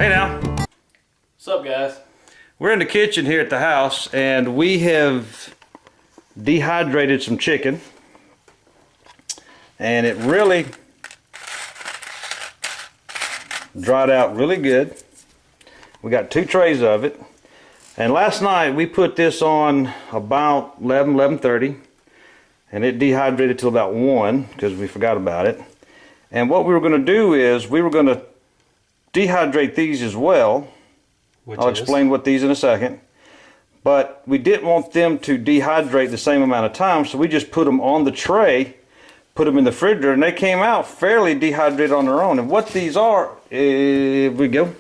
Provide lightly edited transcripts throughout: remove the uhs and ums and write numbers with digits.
Hey now. What's up, guys? We're in the kitchen here at the house, and we have dehydrated some chicken, and it really dried out really good. We got 2 trays of it, and last night we put this on about 11:30, and it dehydrated till about 1 because we forgot about it. And what we were going to do is we were going to dehydrate these as well. I'll explain what these in a second. But we didn't want them to dehydrate the same amount of time, so we just put them on the tray, put them in the refrigerator, and they came out fairly dehydrated on their own. And what these are, here we go.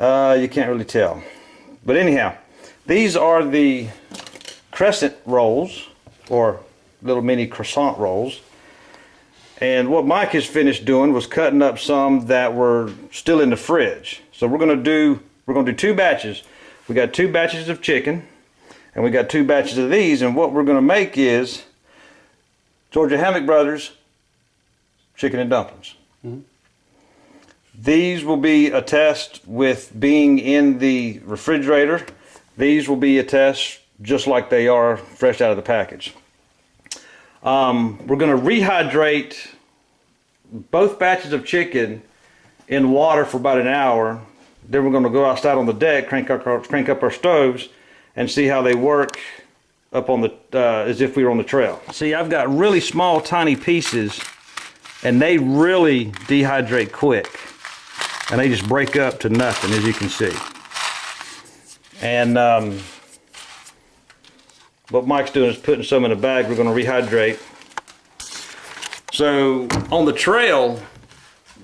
You can't really tell. But anyhow, these are the crescent rolls, or little mini croissant rolls. And what Mike has finished doing was cutting up some that were still in the fridge. So we're going to do 2 batches. We got 2 batches of chicken, and we got 2 batches of these. And what we're going to make is Georgia Hammock Brothers chicken and dumplings. Mm-hmm. These will be a test with being in the refrigerator. These will be a test just like they are fresh out of the package. We're going to rehydrate both batches of chicken in water for about an hour. Then we're going to go outside on the deck, crank up our stoves, and see how they work up on the as if we were on the trail. See, I've got really small, tiny pieces, and they really dehydrate quick, and they just break up to nothing, as you can see. And what Mike's doing is putting some in a bag. We're going to rehydrate. So on the trail,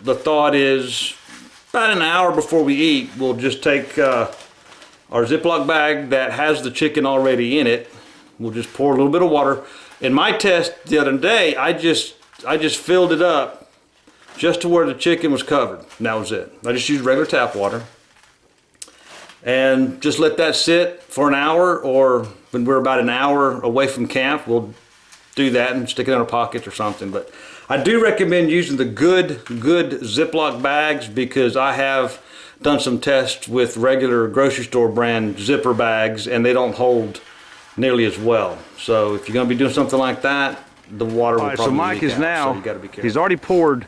the thought is about an hour before we eat, we'll just take our Ziploc bag that has the chicken already in it. We'll just pour a little bit of water. In my test the other day, I just filled it up just to where the chicken was covered. And that was it. I just used regular tap water. And just let that sit for an hour, or when we're about an hour away from camp, we'll do that and stick it in our pockets or something. But I do recommend using the good Ziploc bags, because I have done some tests with regular grocery store brand zipper bags, and they don't hold nearly as well. So if you're going to be doing something like that, the water will probably leak out. So Mike is now, so you got to be careful. He's already poured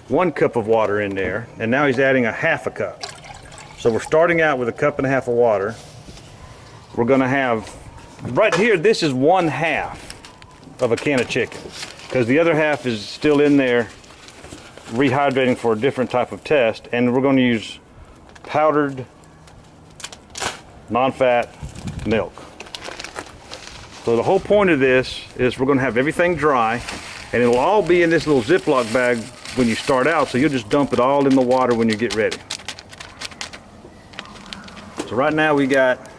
1 cup of water in there, and now he's adding a ½ cup. So we're starting out with 1.5 cups of water. We're going to have, right here, this is 1/2 of a can of chicken, because the other half is still in there rehydrating for a different type of test. And we're going to use powdered non-fat milk. So the whole point of this is we're going to have everything dry, and it'll all be in this little Ziploc bag when you start out, so you'll just dump it all in the water when you get ready. So right now we got,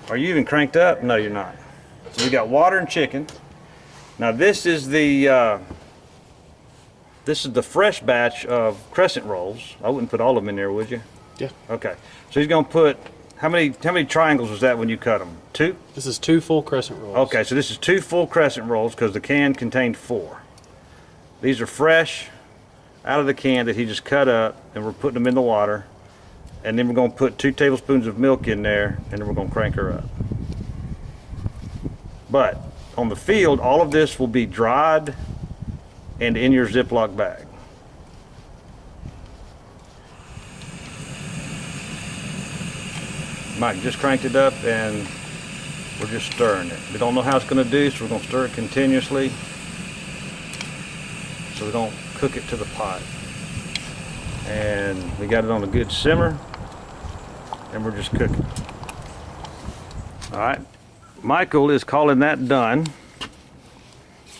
are you even cranked up? No, you're not. So we got water and chicken. Now this is the fresh batch of crescent rolls. I wouldn't put all of them in there, would you? Yeah. Okay. So he's gonna put, how many triangles was that when you cut them? 2? This is 2 full crescent rolls. Okay, so this is 2 full crescent rolls, because the can contained 4. These are fresh out of the can that he just cut up, and we're putting them in the water. And then we're going to put 2 tablespoons of milk in there, and then we're going to crank her up. But on the field, all of this will be dried and in your Ziploc bag. Mike just cranked it up, and we're just stirring it. We don't know how it's going to do, so we're going to stir it continuously so we don't cook it to the pot. And we got it on a good simmer, and we're just cooking. All right, Michael is calling that done.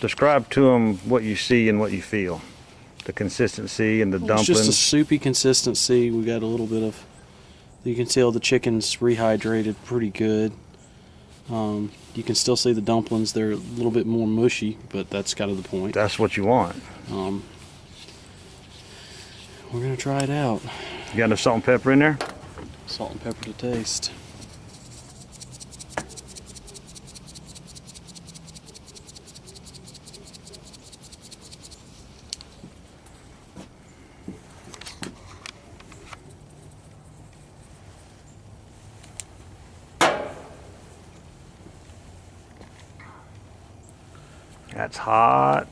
Describe to him what you see and what you feel. The consistency and the dumplings. It's just a soupy consistency. We got a little bit of, you can tell the chicken's rehydrated pretty good. You can still see the dumplings. They're a little bit more mushy, but that's kind of the point. That's what you want. We're gonna try it out. You got enough salt and pepper in there? Salt and pepper to taste. That's hot.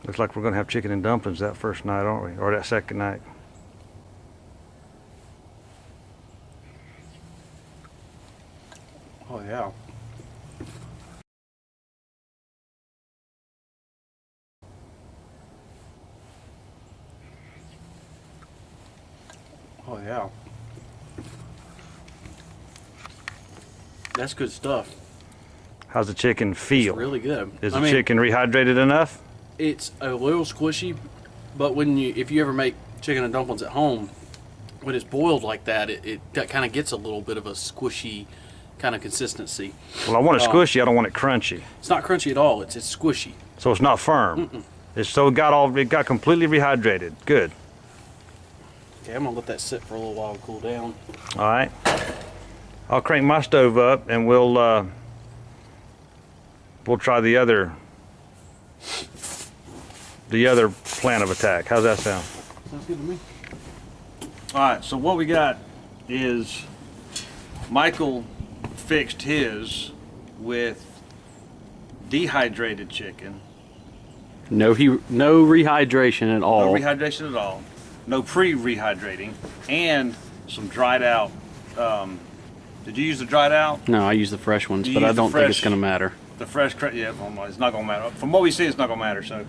Looks like we're gonna have chicken and dumplings that first night, aren't we? Or that second night. Oh yeah. Oh yeah. That's good stuff. How's the chicken feel? It's really good. Is the chicken rehydrated enough? It's a little squishy, but if you ever make chicken and dumplings at home, when it's boiled like that, it kind of gets a little bit of a squishy kind of consistency. Well, I want it squishy. I don't want it crunchy. It's not crunchy at all. It's squishy. So it's not firm. It got completely rehydrated. Good. Okay, I'm gonna let that sit for a little while and cool down. All right. I'll crank my stove up and we'll try the other plan of attack. How's that sound? Sounds good to me. All right. So what we got is Michael fixed his with dehydrated chicken. No rehydration at all. No rehydration at all. No pre-rehydrating, and some dried out. Did you use the dried out? No, I use the fresh ones, but I don't think it's going to matter. The fresh, yeah, it's not going to matter. From what we see, it's not going to matter. So,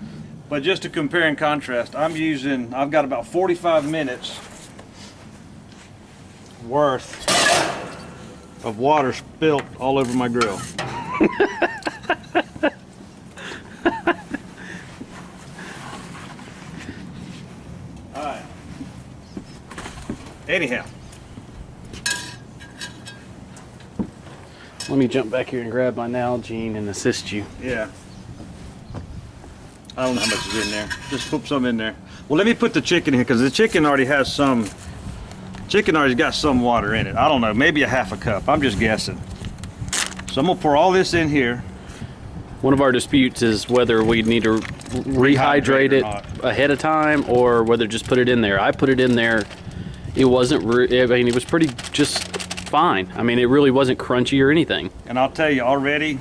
but just to compare and contrast, I've got about 45 minutes worth of water spilt all over my grill. All right. Anyhow. Let me jump back here and grab my Nalgene and assist you. Yeah. I don't know how much is in there. Just put some in there. Well, let me put the chicken in here because the chicken already has some. Chicken already got some water in it. I don't know, maybe a half a cup. I'm just guessing. So I'm gonna pour all this in here. One of our disputes is whether we need to rehydrate it ahead of time or whether just put it in there. I put it in there. It wasn't. I mean, it was pretty just fine. I mean, it really wasn't crunchy or anything. And I'll tell you already,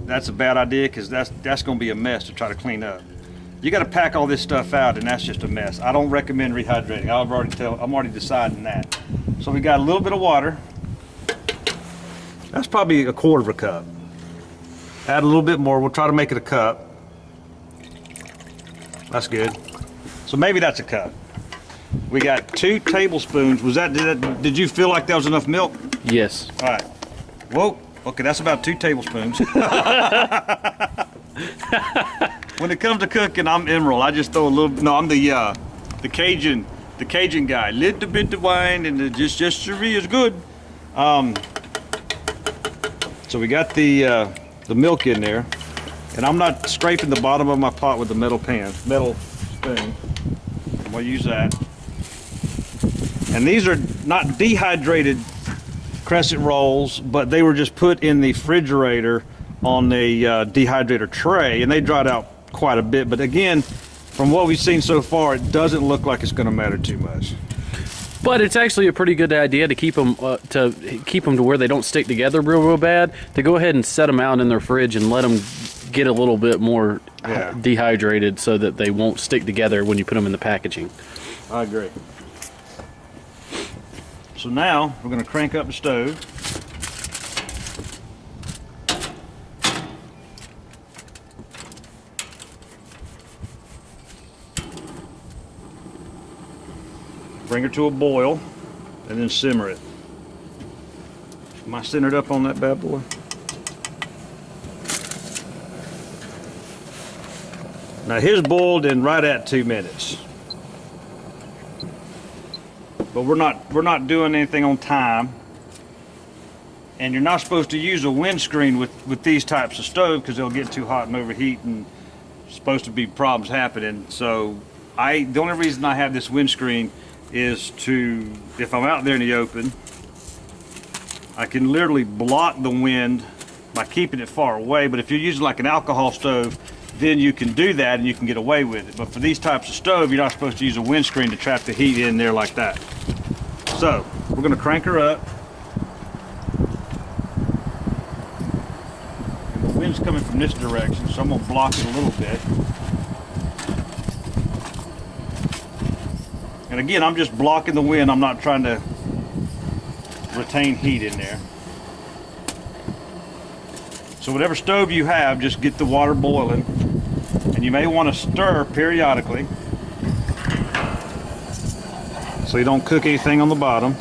that's a bad idea because that's gonna be a mess to try to clean up. You got to pack all this stuff out, and that's just a mess. I don't recommend rehydrating. I'm already deciding that. So we got a little bit of water. That's probably a quarter of a cup. Add a little bit more. We'll try to make it a cup. That's good. So maybe that's a cup. We got 2 tablespoons. Did you feel like that was enough milk? Yes. All right. Whoa. Okay, that's about 2 tablespoons. When it comes to cooking, I'm Emerald. I just throw a little. No, I'm the Cajun guy. Little bit of wine and just is good. So we got the milk in there, and I'm not scraping the bottom of my pot with the metal spoon. I'm gonna use that. And these are not dehydrated crescent rolls, but they were just put in the refrigerator on a dehydrator tray, and they dried out quite a bit. But again, from what we've seen so far, it doesn't look like it's going to matter too much. But it's actually a pretty good idea to keep them to where they don't stick together real bad. To go ahead and set them out in their fridge and let them get a little bit more dehydrated, so that they won't stick together when you put them in the packaging. I agree. So now we're going to crank up the stove. Bring her to a boil and then simmer it. Am I centered up on that bad boy? Now his boiled in right at 2 minutes. But we're not doing anything on time. And you're not supposed to use a windscreen with these types of stoves because they'll get too hot and overheat, and supposed to be problems happening. So the only reason I have this windscreen is to, if I'm out there in the open, I can literally block the wind by keeping it far away. But if you're using like an alcohol stove, then you can do that and you can get away with it. But for these types of stove, you're not supposed to use a windscreen to trap the heat in there like that. So we're going to crank her up. wind's coming from this direction, so I'm gonna block it a little bit. And again, I'm just blocking the wind. I'm not trying to retain heat in there. So whatever stove you have, just get the water boiling. And you may want to stir periodically so you don't cook anything on the bottom.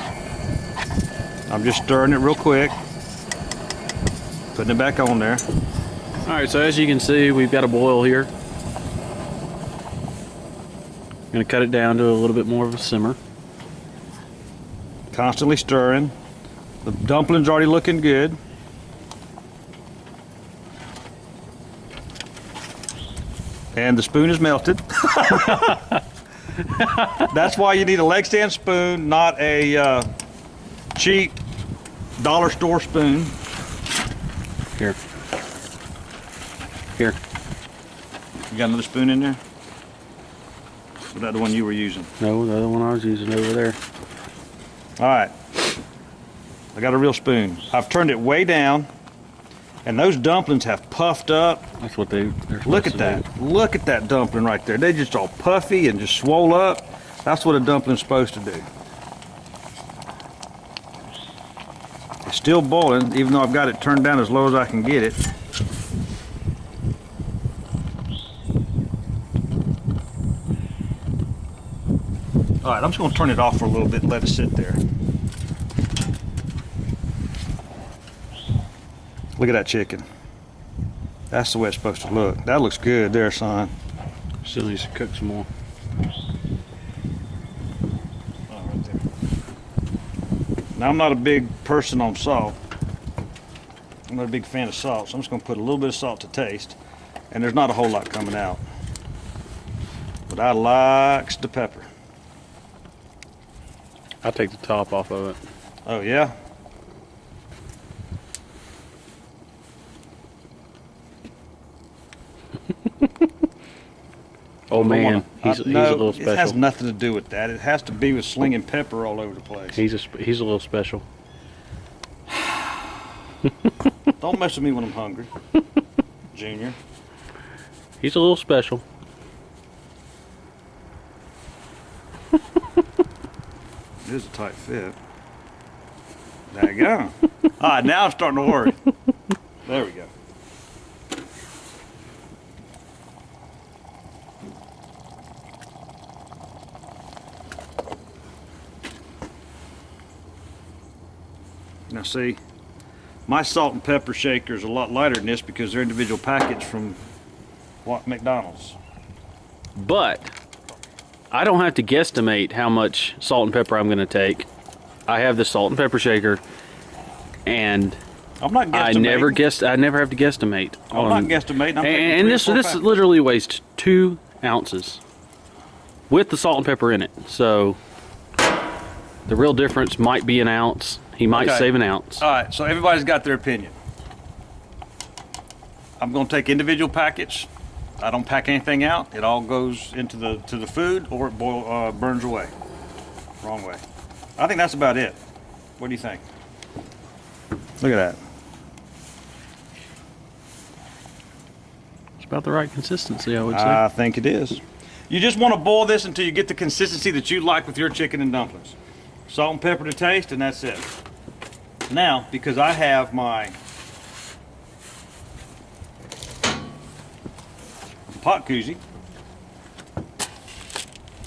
I'm just stirring it real quick, putting it back on there. All right, so as you can see, we've got a boil here. Gonna cut it down to a little bit more of a simmer. Constantly stirring. The dumpling's already looking good. And the spoon is melted. That's why you need a leg stand spoon, not a cheap dollar store spoon. Here. Here. You got another spoon in there? Was that the one you were using? No, the other one I was using over there. All right. I got a real spoon. I've turned it way down, and those dumplings have puffed up. That's what they're Look at that. Look at that dumpling right there. They just all puffy and just swole up. That's what a dumpling's supposed to do. It's still boiling, even though I've got it turned down as low as I can get it. All right, I'm just going to turn it off for a little bit and let it sit there. Look at that chicken. That's the way it's supposed to look. That looks good there, son. Still needs to cook some more. Oh, right there. Now, I'm not a big person on salt. I'm not a big fan of salt, so I'm just going to put a little bit of salt to taste. And there's not a whole lot coming out. But I likes the pepper. I'll take the top off of it. Oh, yeah? Oh man, he's a little special. It has nothing to do with that. It has to be with slinging pepper all over the place. He's a little special. Don't mess with me when I'm hungry, Junior. He's a little special. It is a tight fit. There you go. All right, now I'm starting to worry. There we go. Now see, my salt and pepper shaker is a lot lighter than this because they're individual packets from McDonald's. But I don't have to guesstimate how much salt and pepper I'm going to take. I have the salt and pepper shaker, and I'm not guesstimating. I never have to guesstimate. I'm not guesstimating. And this literally weighs 2 ounces with the salt and pepper in it. So the real difference might be an ounce. He might save an ounce. All right, so everybody's got their opinion. I'm going to take individual packets. I don't pack anything out. It all goes into the food, or it burns away. Wrong way. I think that's about it. What do you think? Look at that. It's about the right consistency, I would say. I think it is. You just want to boil this until you get the consistency that you like with your chicken and dumplings. Salt and pepper to taste, and that's it. Now, because I have my pot koozie,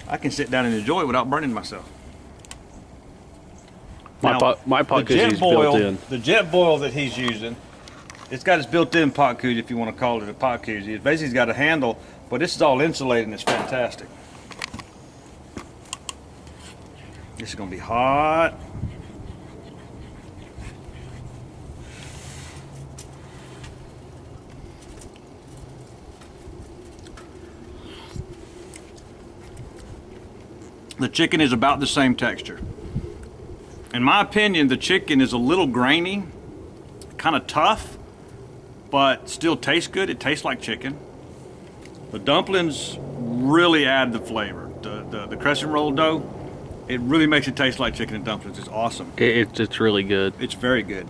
I can sit down and enjoy it without burning myself. My pot koozie is built in. The jet boil that he's using, it's got its built-in pot koozie, if you want to call it a pot koozie. It basically's got a handle, but this is all insulated and it's fantastic. This is going to be hot. The chicken is about the same texture. In my opinion, the chicken is a little grainy, kind of tough, but still tastes good. It tastes like chicken. The dumplings really add the flavor. The crescent roll dough, it really makes it taste like chicken and dumplings. It's awesome. It's really good. It's very good.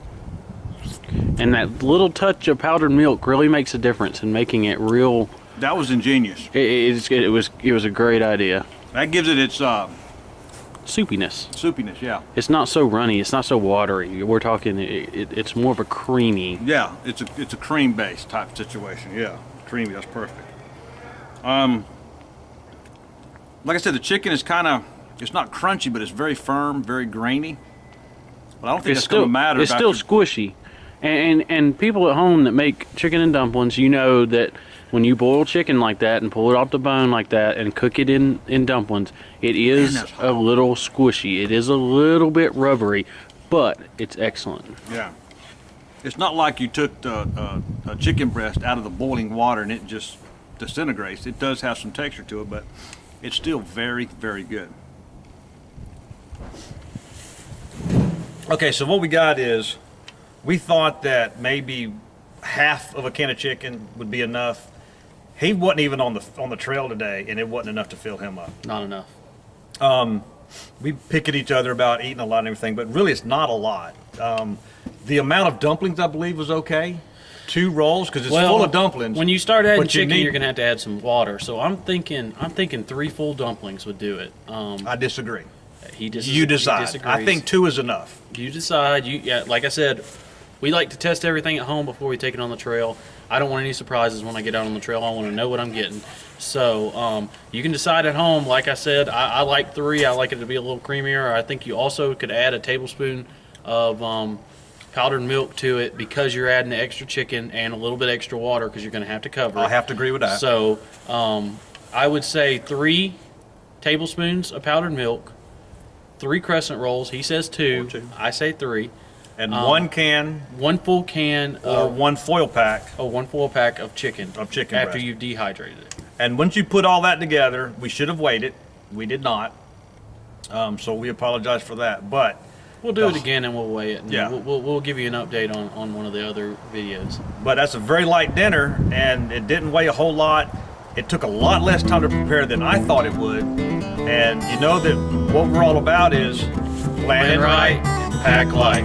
And that little touch of powdered milk really makes a difference in making it real. That was ingenious. It was a great idea. That gives it its Soupiness. soupiness, yeah. It's not so runny. It's not so watery. We're talking. It's more of a creamy. Yeah, it's a cream based type situation. Yeah, creamy. That's perfect. Like I said, the chicken is it's not crunchy, but it's very firm, very grainy. But I don't think that's going to matter. It's still squishy. And people at home that make chicken and dumplings, you know that when you boil chicken like that and pull it off the bone like that and cook it in dumplings, it is a little squishy. It is a little bit rubbery, but it's excellent. Yeah. It's not like you took a chicken breast out of the boiling water and it just disintegrates. It does have some texture to it, but it's still very, very good. Okay, so what we got is, we thought that maybe half of a can of chicken would be enough. He wasn't even on the trail today, and it wasn't enough to fill him up. Not enough. We pick at each other about eating a lot and everything, but really it's not a lot. The amount of dumplings, I believe, was okay. 2 rolls, because it's full of dumplings. When you start adding chicken, you're gonna have to add some water. So I'm thinking 3 full dumplings would do it. I disagree. You decide. I think 2 is enough. You decide. Like I said, we like to test everything at home before we take it on the trail. I don't want any surprises when I get out on the trail. I want to know what I'm getting. So you can decide at home. Like I said, I like 3. I like it to be a little creamier. I think you also could add a tablespoon of powdered milk to it, because you're adding the extra chicken and a little bit extra water, because you're going to have to cover it. I have to agree with that. So I would say 3 tablespoons of powdered milk, 3 crescent rolls. He says 2. 2. I say 3. And 1 can, 1 full can, or 1 foil pack. 1 full pack of chicken. After breast. you've dehydrated it. And once you put all that together, we should have waited. We did not. So we apologize for that. But we'll do it again and we'll weigh it. And yeah. We'll give you an update on one of the other videos. But that's a very light dinner, and it didn't weigh a whole lot. It took a lot less time to prepare than I thought it would. And you know that what we're all about is planning right, pack light.